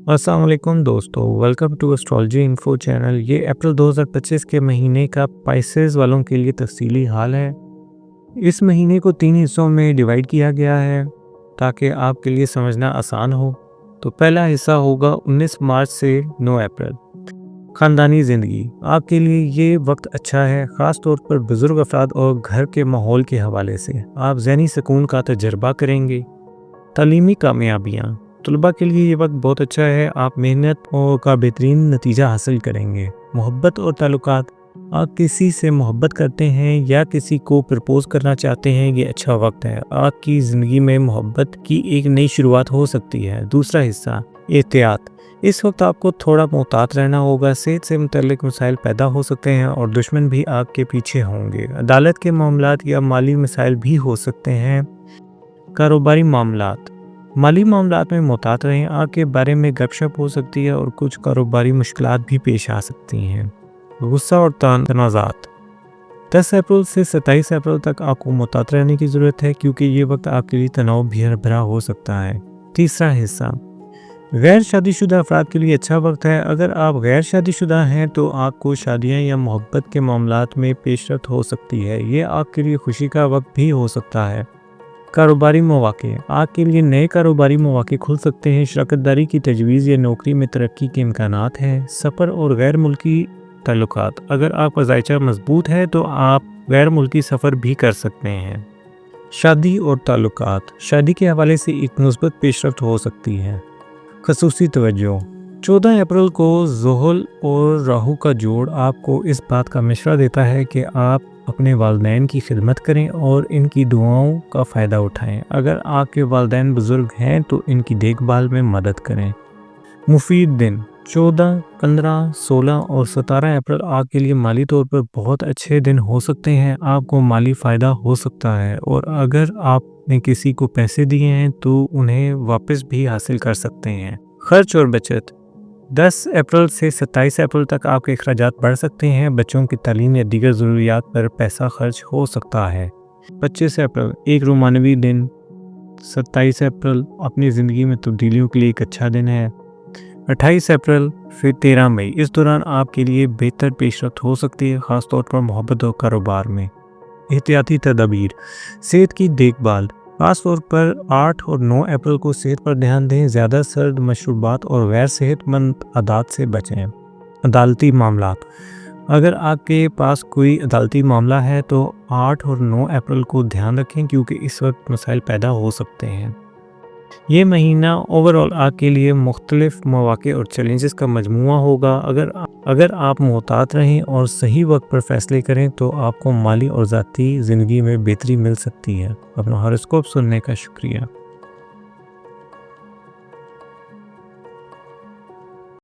अस्सलाम वालेकुम दोस्तों, welcome to astrology info channel. ये अप्रैल 2025 के महीने का पाइसेस वालों के लिए तफसीली हाल है। इस महीने को 3 हिस्सों में डिवाइड किया गया है ताकि आपके लिए समझना आसान हो। तो पहला हिस्सा होगा 19 मार्च से 9 अप्रैल। ख़ानदानी ज़िंदगी आपके लिए ये वक्त अच्छा है, ख़ास तौर पर बुज़ुर्ग अफराद और घर के माहौल के हवाले से आप ज़हनी सुकून का तजर्बा करेंगे। तालीमी कामयाबियाँ तलबा के लिए ये वक्त बहुत अच्छा है, आप मेहनत और का बेहतरीन नतीजा हासिल करेंगे। मोहब्बत और ताल्लुकात आप किसी से मोहब्बत करते हैं या किसी को प्रपोज करना चाहते हैं, ये अच्छा वक्त है। आपकी ज़िंदगी में मोहब्बत की एक नई शुरुआत हो सकती है। दूसरा हिस्सा एहतियात, इस वक्त आपको थोड़ा मोहतात रहना होगा। सेहत से मुतल्लिक मसाइल पैदा हो सकते हैं और दुश्मन भी आपके पीछे होंगे। अदालत के मामलात या माली मसाइल भी हो सकते हैं। कारोबारी माली मामलात में मोहतात रहें, आपके बारे में गपशप हो सकती है और कुछ कारोबारी मुश्किलात भी पेश आ सकती हैं। गुस्सा और तनाज़ात 10 अप्रैल से 27 अप्रैल तक आपको मोहतात रहने की ज़रूरत है क्योंकि ये वक्त आपके लिए तनाव भरा हो सकता है। तीसरा हिस्सा गैर शादीशुदा अफराद के लिए अच्छा वक्त है। अगर आप गैर शादीशुदा हैं तो आपको शादियां या मोहब्बत के मामलात में पेशरफ्त हो सकती है। ये आपके लिए खुशी का वक्त भी हो सकता है। कारोबारी मौक़े आपके लिए नए कारोबारी मौक़े खुल सकते हैं। शराकतदारी की तजवीज़ या नौकरी में तरक्की के इम्कानात हैं। सफ़र और गैर मुल्की ताल्लुकात, अगर आपका ज़ायचा मजबूत है तो आप गैर मुल्की सफ़र भी कर सकते हैं। शादी और ताल्लुकात, शादी के हवाले से एक मुस्बत पेशरफ्त हो सकती है। खसूसी तवज्जो 14 अप्रैल को ज़ुहल और राहु का जोड़ आपको इस बात का मशवरा देता है कि आप अपने वालिदैन की खिदमत करें और इनकी दुआओं का फ़ायदा उठाएं। अगर आपके वालिदैन बुज़ुर्ग हैं तो इनकी देखभाल में मदद करें। मुफीद दिन 14, 15, 16 और 17 अप्रैल आपके लिए माली तौर पर बहुत अच्छे दिन हो सकते हैं। आपको माली फ़ायदा हो सकता है और अगर आपने किसी को पैसे दिए हैं तो उन्हें वापस भी हासिल कर सकते हैं। खर्च और बचत 10 अप्रैल से 27 अप्रैल तक आपके अखराजात बढ़ सकते हैं। बच्चों की तालीम या दीगर ज़रूरियात पर पैसा खर्च हो सकता है। 25 अप्रैल एक रोमानवी दिन। 27 अप्रैल अपनी ज़िंदगी में तब्दीलियों के लिए एक अच्छा दिन है। 28 अप्रैल फिर 13 मई, इस दौरान आपके लिए बेहतर पेशरफ्त हो सकती है, ख़ास तौर पर मोहब्बत और कारोबार में। एहतियाती तदाबीर सेहत की देखभाल, ख़ास तौर पर 8 और 9 अप्रैल को सेहत पर ध्यान दें। ज़्यादा सर्द मशरूबात और गैर सेहतमंद आदात से बचें। अदालती मामलात, अगर आपके पास कोई अदालती मामला है तो 8 और 9 अप्रैल को ध्यान रखें क्योंकि इस वक्त मसाइल पैदा हो सकते हैं। ये महीना ओवरऑल आपके लिए मुख्तलिफ मौक़े और चैलेंजेस का मजमुआ होगा। अगर आप मोहतात रहें और सही वक्त पर फैसले करें तो आपको माली और ज़ाती ज़िंदगी में बेहतरी मिल सकती है। अपना हॉरोस्कोप सुनने का शुक्रिया।